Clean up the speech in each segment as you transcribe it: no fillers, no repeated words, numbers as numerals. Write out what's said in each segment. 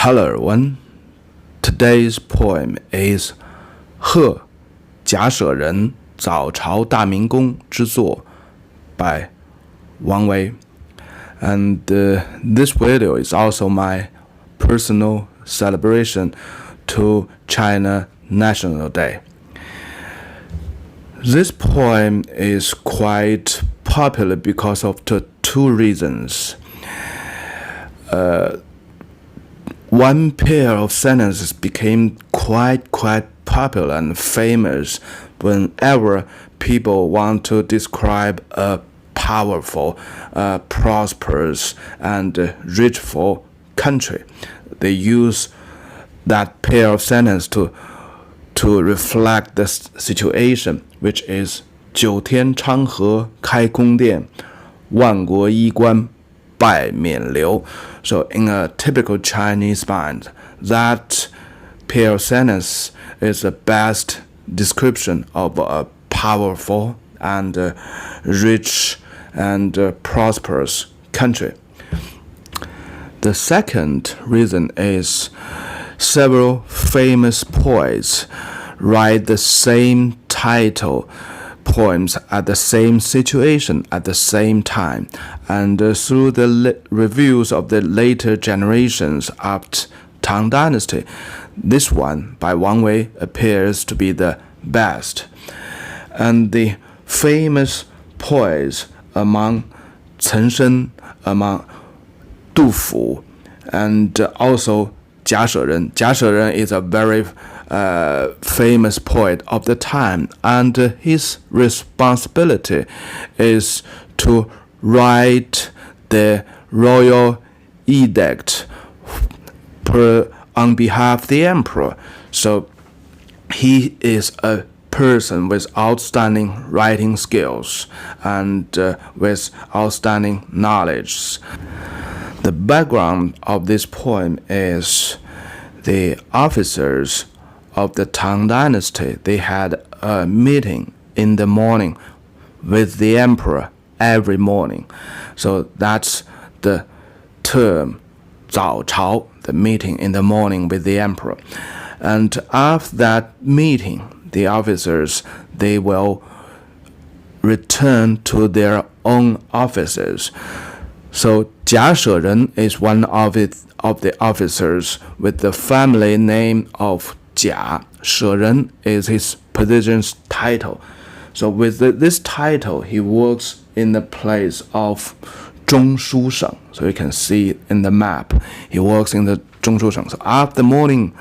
Hello everyone. Today's poem is 和贾舍人早朝大明宫之作 by Wang Wei. And this video is also my personal celebration to China National Day. This poem is quite popular because of the two reasons. One pair of sentences became quite popular and famous whenever people want to describe a powerful, prosperous, and richful country. They use that pair of sentences to reflect the situation, which is 九天阊阖开宫殿，万国衣冠拜冕旒. So in a typical Chinese mind, that pair of sentences is the best description of a powerful and rich and prosperous country. The second reason is several famous poets write the same title poems at the same situation at the same time, and through the reviews of the later generations of Tang dynasty, this one by Wang Wei appears to be the best. And the famous poets among Chen Shen, among Du Fu, and also Jia Sheren. Jia Sheren is a very famous poet of the time, and his responsibility is to write the royal edict on behalf of the emperor. So he is a person with outstanding writing skills and with outstanding knowledge. The background of this poem is the officers of the Tang dynasty. They had a meeting in the morning with the emperor every morning. So that's the term 早朝, the meeting in the morning with the emperor. And after that meeting, the officers, they will return to their own offices. So Jia Sheren is one of the officers with the family name of Jia. Sheren is his position's title. So with this title, he works in the place of Zhongshu Sheng. So you can see in the map, he works in the Zhongshu Sheng. So after meeting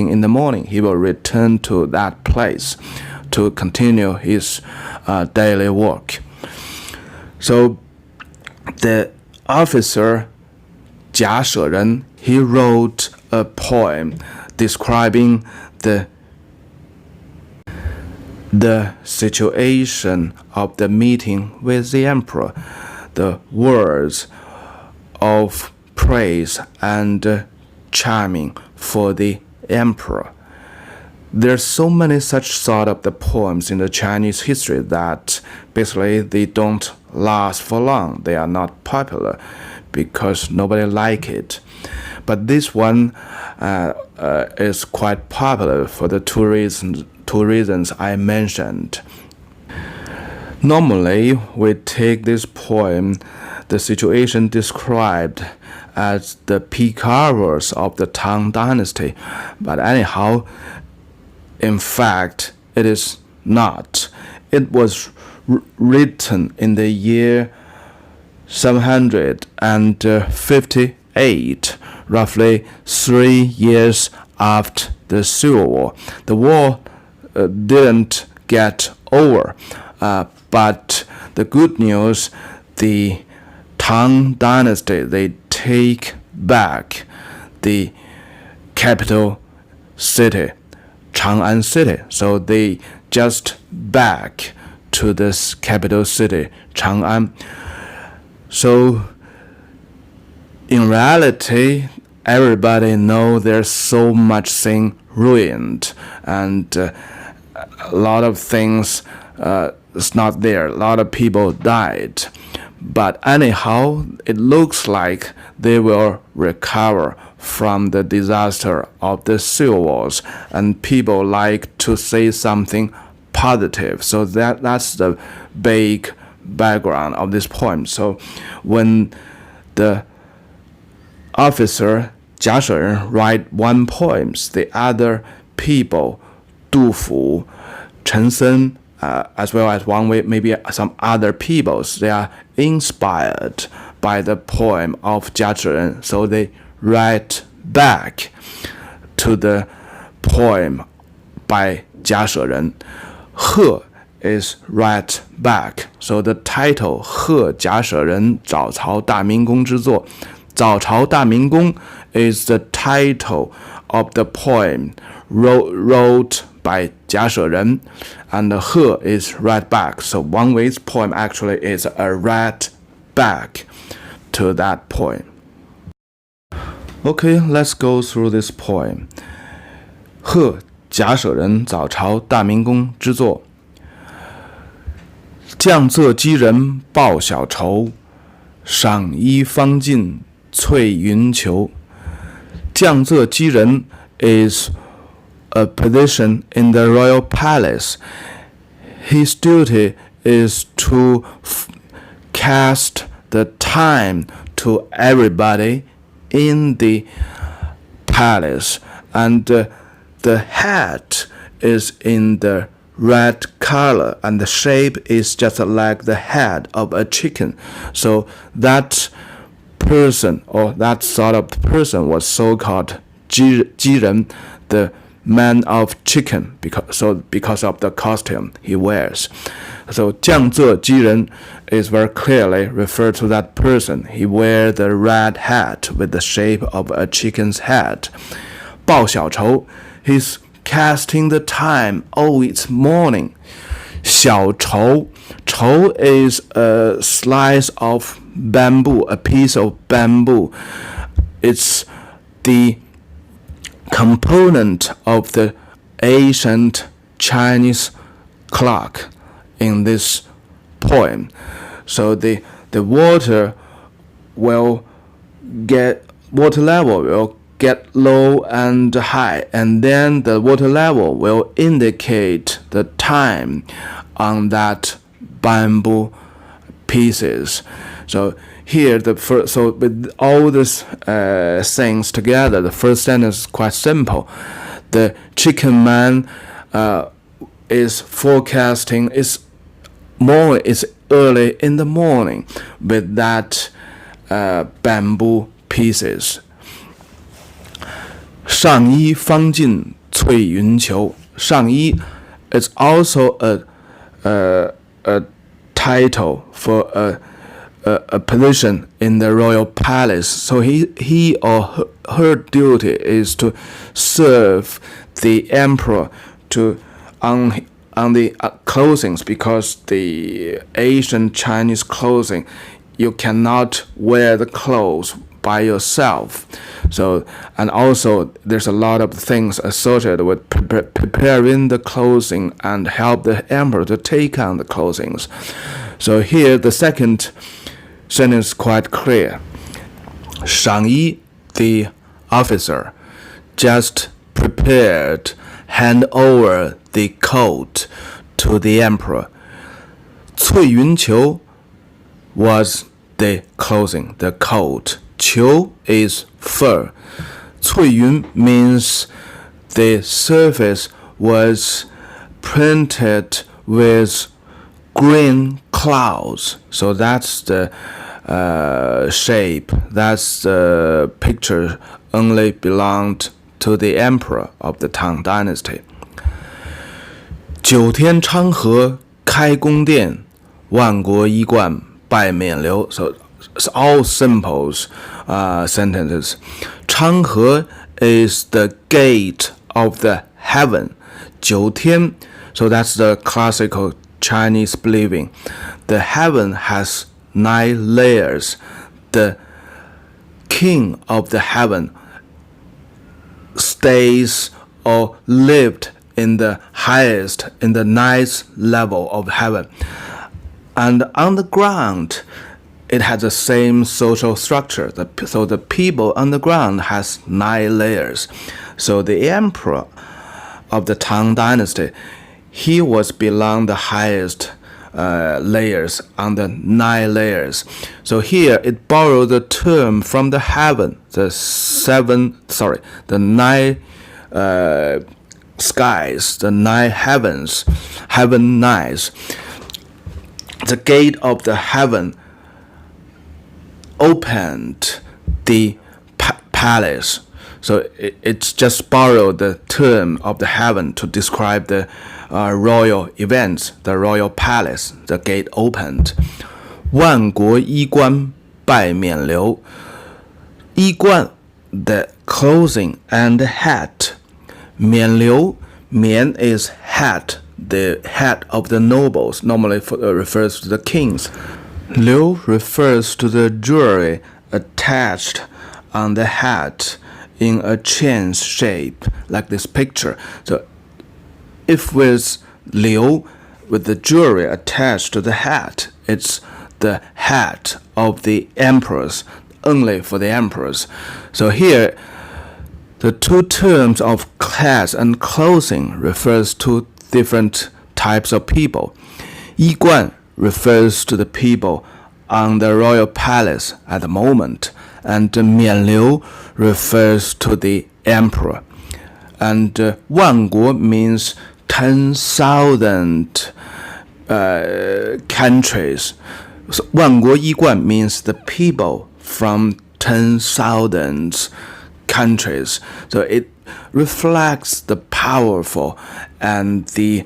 in the morning, he will return to that place to continue his daily work. So the officer Jia Sheren, he wrote a poem describing the situation of the meeting with the emperor, the words of praise and charming for the emperor. There's so many such sort of the poems in the Chinese history that basically they don't last for long. They are not popular because nobody like it. But this one is quite popular for the two reasons I mentioned. Normally, we take this poem, the situation described, as the peak hours of the Tang dynasty. But anyhow, in fact, it is not. It was written in the year 758, roughly 3 years after the Civil War. The war didn't get over, but the good news, the Tang dynasty, they take back the capital city, Chang'an city. So they just back to this capital city, Chang'an. So in reality, everybody know there's so much thing ruined, and a lot of things is not there. A lot of people died. But anyhow, it looks like they will recover from the disaster of the civil wars, and people like to say something positive. So that's the big background of this poem. So when the officer 贾舍人 write one poem, the other people 杜甫、陈森 as well as Wang Wei, maybe some other peoples, they are inspired by the poem of 贾舍人, so they write back to the poem by 贾舍人. 贺 is write back, so the title 和贾舍人早朝大明宫之作. 早朝大明宫 is the title of the poem wrote by 贾舍人, and the 贺 is write back. So Wang Wei's poem actually is a write back to that poem. Okay, let's go through this poem. 贺贾舍人早朝大明宫之作。绛色击人报晓愁，赏衣方尽翠云裘。绛色击人 is a position in the royal palace. His duty is to cast the time to everybody in the palace, and the hat is in the red color, and the shape is just like the head of a chicken. So that person, or that sort of person, was so-called 击人, the man of chicken, because of the costume he wears. So 绛色击人 is very clearly referred to that person. He wears the red hat with the shape of a chicken's head. 报晓愁 he's casting the time. Oh, it's morning. 小愁 愁 is a slice of bamboo, a piece of bamboo. It's the component of the ancient Chinese clock in this poem. So the water level will get low and high, and then the water level will indicate the time on that bamboo pieces. So here, so with all these things together, the first sentence is quite simple. The chicken man is forecasting it's early in the morning with that bamboo pieces. 上衣方尽翠云裘. 上衣 is also a title for a position in the royal palace. So he or her duty is to serve the emperor on the clothings, because the Asian Chinese clothing, you cannot wear the clothes by yourself. So, and also there's a lot of things associated with preparing the clothing and help the emperor to take on the clothings. So here the second sentence is quite clear. 赏衣 the officer just prepared, hand over the coat to the emperor. 翠云裘 was the clothing, the coat. 裘 is fur. 翠云 means the surface was printed with green clouds. So that's the shape, that's the picture only belonged to the emperor of the Tang dynasty. 九天阊阖开宫殿，万国衣冠拜冕旒. So it's all simple sentences. 阊阖 is the gate of the heaven. 九天, so that's the classical Chinese believing. The heaven has 9 layers. The king of the heaven stays or lived in the highest, in the 9th level of heaven. And on the ground, it has the same social structure. So the people on the ground has 9 layers. So the emperor of the Tang dynasty, he was belong the highest layers on the 9 layers. So here it borrowed the term from the heaven, the 9 skies, the 9 heavens, heaven 9. The gate of the heaven opened the palace. So it's just borrowed the term of the heaven to describe the royal events, the royal palace, the gate opened. 万国衣冠拜冕旒. 衣冠, the clothing and the hat. 冕旒, 冕 is hat, the head of the nobles, normally refers to the kings. 旒 refers to the jewelry attached on the hat in a chain shape, like this picture. So if with 旒, with the jewelry attached to the hat, it's the hat of the emperors, only for the emperors. So here, the 2 terms of class and clothing refers to different types of people. 衣冠 refers to the people on the royal palace at the moment, and 冕旒 refers to the emperor. And 万国 means 10,000 countries. So 万国衣冠 means the people from 10,000 countries. So it reflects the powerful and the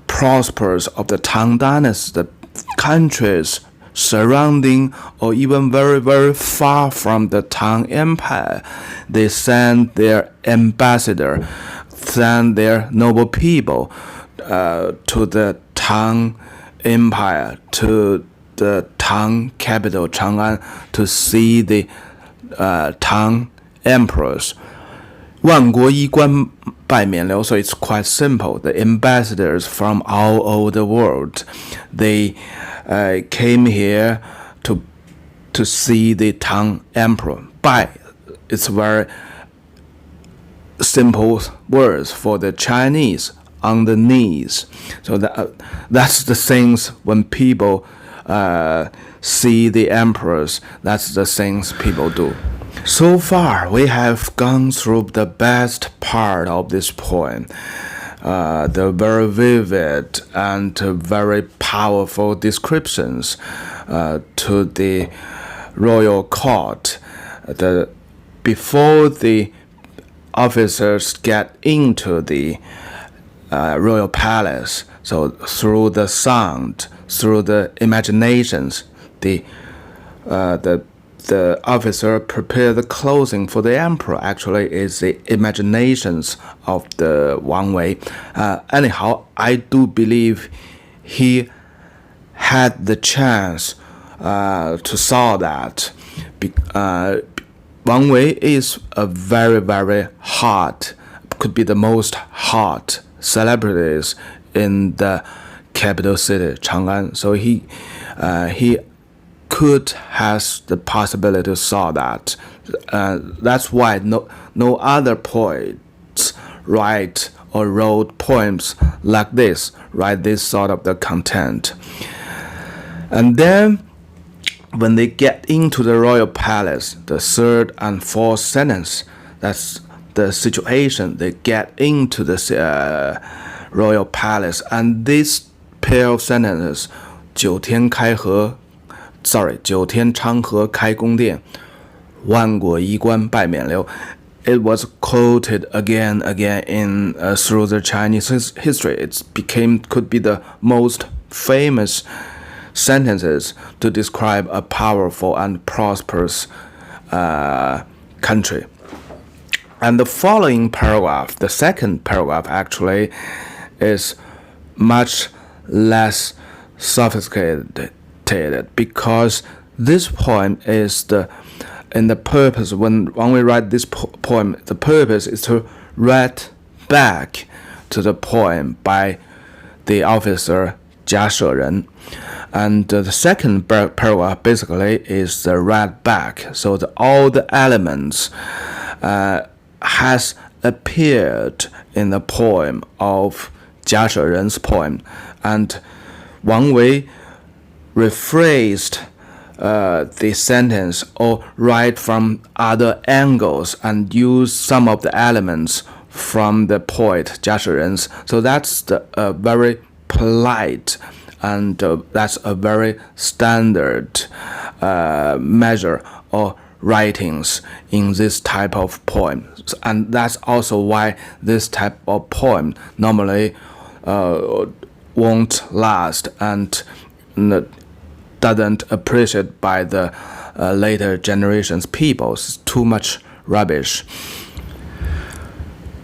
prosperous of the Tang dynasty, the countries surrounding or even very, very far from the Tang Empire. They send their ambassador, send their noble people to the Tang Empire, to the Tang capital, Chang'an, to see the Tang emperors. 万国衣冠拜冕旒, so it's quite simple. The ambassadors from all over the world, they came here to see the Tang emperor. 拜, it's very simple words for the Chinese, on the knees. So that's the things when people see the emperors, that's the things people do. So far, we have gone through the best part of this poem, the very vivid and very powerful descriptions to the royal court. Before the officers get into the royal palace, so through the sound, through the imaginations, the officer prepare the clothing for the emperor. Actually, is the imaginations of the Wang Wei. Anyhow, I do believe he had the chance to saw that. Wang Wei is a very, very hot, could be the most hot celebrities in the capital city, Chang'an. So he could has the possibility to saw that. That's why no other poets write or wrote poems like this, write this sort of the content. And then when they get into the royal palace, the 3rd and 4th sentence, that's the situation. They get into the royal palace, and this pair of sentences, 九天阊阖开宫殿, 万国衣冠拜冕旒, it was quoted again in through the Chinese history. It could be the most famous sentences to describe a powerful and prosperous country. And the following paragraph, the second paragraph actually, is much less sophisticated, because this poem is in the purpose, when we write this poem, the purpose is to write back to the poem by the officer 贾舍人. And the second paragraph basically is the read back. So all the elements has appeared in the poem of 贾舍人's poem, and Wang Wei rephrased the sentence or write from other angles and use some of the elements from the poet 贾舍人's. So that's the very polite and that's a very standard measure or writings in this type of poem. And that's also why this type of poem normally won't last and doesn't appreciate by the later generations people. It's too much rubbish.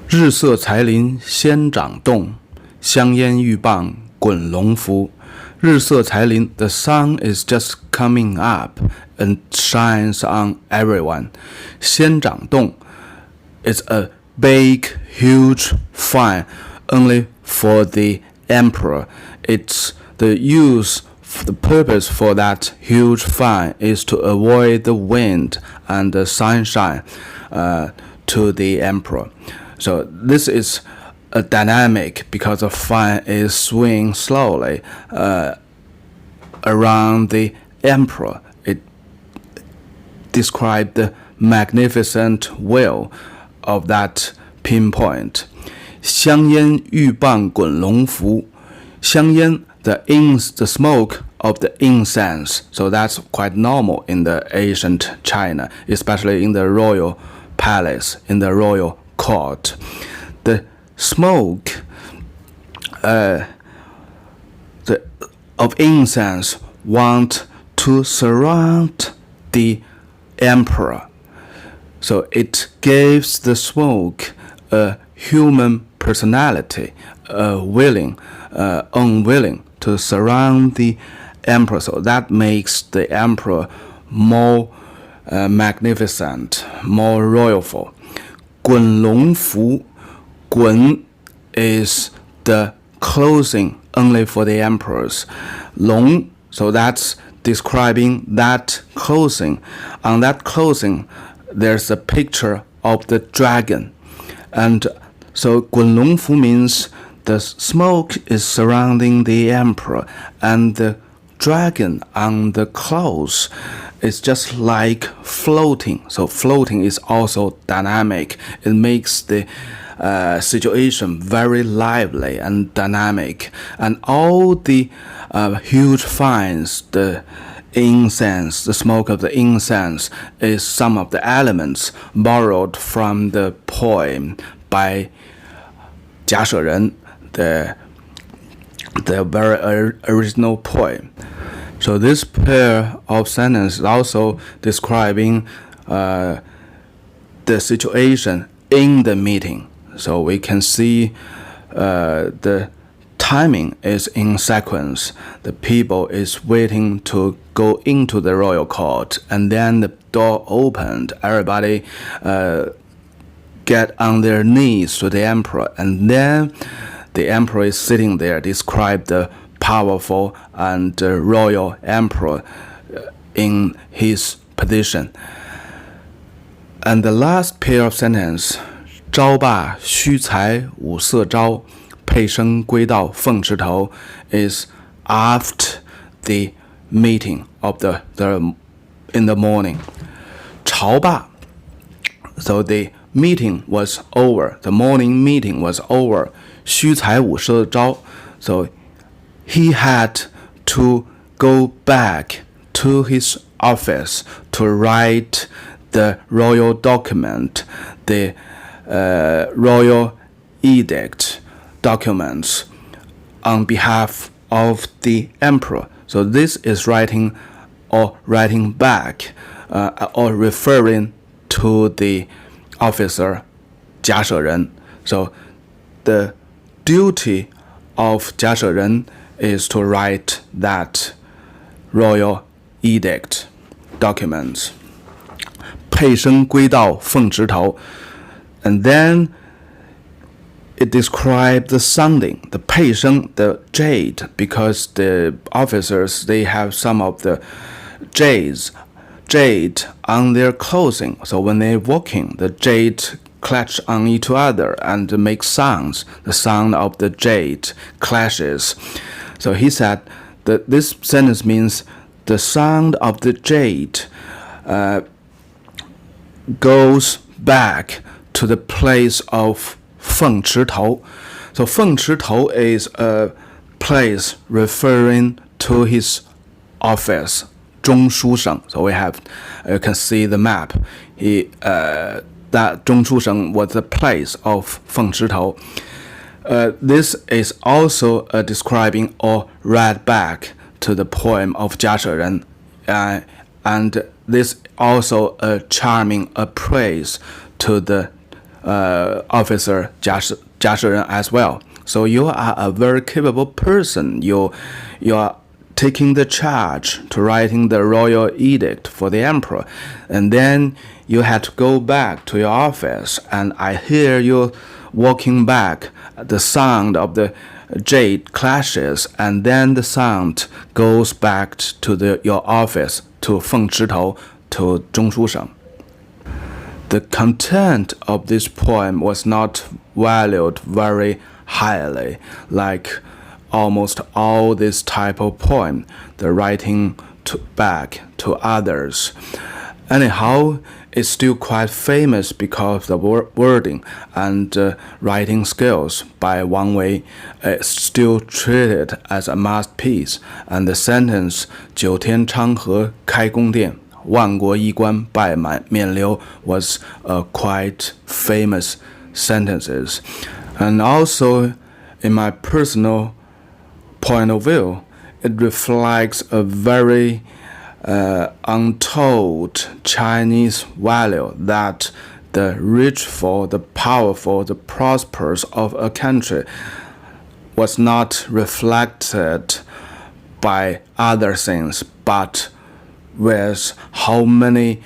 日色才临仙掌动，香烟玉棒滚龙浮。日色才临, the sun is just coming up and shines on everyone. 仙掌动 is a big, huge fire only for the emperor. It's the purpose for that huge fire is to avoid the wind and the sunshine to the emperor. So this is a dynamic because the fire is swinging slowly around the emperor. It describes the magnificent will of that pinpoint. 香烟玉棒滚龙浮，香烟 the smoke of the incense. So that's quite normal in the ancient China, especially in the royal palace, in the royal court. The smoke of incense want to surround the emperor. So it gives the smoke a human personality, unwilling to surround the emperor. So that makes the emperor more magnificent, more royalful. 滚龙服, 滚 is the clothing only for the emperors. 龙, so that's describing that clothing. On that clothing, there's a picture of the dragon. And so 滚龙服 means the smoke is surrounding the emperor, and the dragon on the clothes is just like floating. So floating is also dynamic. It makes the situation very lively and dynamic. And all the huge fires, the incense, the smoke of the incense is some of the elements borrowed from the poem by 贾舍人, the very original poem. So this pair of sentences also describing the situation in the meeting. So we can see the timing is in sequence. The people is waiting to go into the royal court, and then the door opened. Everybody get on their knees to the emperor, and then the emperor is sitting there. Describe the powerful and royal emperor in his position. And the last pair of sentence, 朝罢须裁五色朝，配生归道凤池头, is after the meeting of the in the morning. 朝罢, so the meeting was over. The morning meeting was over. 须裁五色朝, so he had to go back to his office to write the royal document, the royal edict documents on behalf of the emperor. So this is writing back or referring to the officer 贾舍人. So the duty of 贾舍人 is to write that royal edict documents. 配生归道凤池头, and then it describes the sounding, the 配声, the jade, because the officers, they have some of the jade on their clothing. So when they're walking, the jade clash on each other and make sounds. The sound of the jade clashes. So he said that this sentence means the sound of the jade goes back to the place of 凤池头. So 凤池头 is a place referring to his office, 中书省. So we have, you can see the map. That 中书省 was the place of 凤池头. This is also describing or right back to the poem of 贾舍人, and this also a charming praise to the officer 贾舍人 as well. So you are a very capable person. You are taking the charge to writing the royal edict for the emperor, and then you had to go back to your office, and I hear you walking back. The sound of the jade clashes, and then the sound goes back to your office, to 凤池头, to 中书省. The content of this poem was not valued very highly, like almost all this type of poem, the writing back to others. Anyhow, it's still quite famous because of the wording and writing skills by Wang Wei. It's still treated as a masterpiece, and the sentence 九天阊阖开宫殿 万国衣冠拜冕旒 was quite famous sentences. And also, in my personal point of view, it reflects a very untold Chinese value that the richful, the powerful, the prosperous of a country was not reflected by other things, but with how many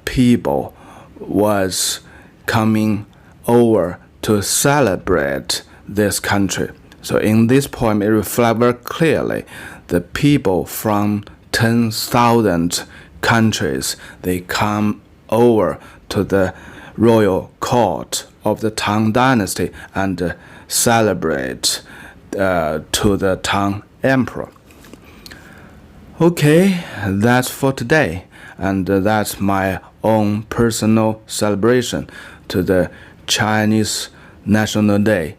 people was coming over to celebrate this country. So in this poem, it reflects very clearly the people from 10,000 countries, they come over to the royal court of the Tang dynasty and celebrate to the Tang emperor. Okay, that's for today, and that's my own personal celebration to the Chinese National Day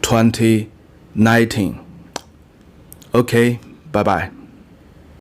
2019. Okay, bye-bye.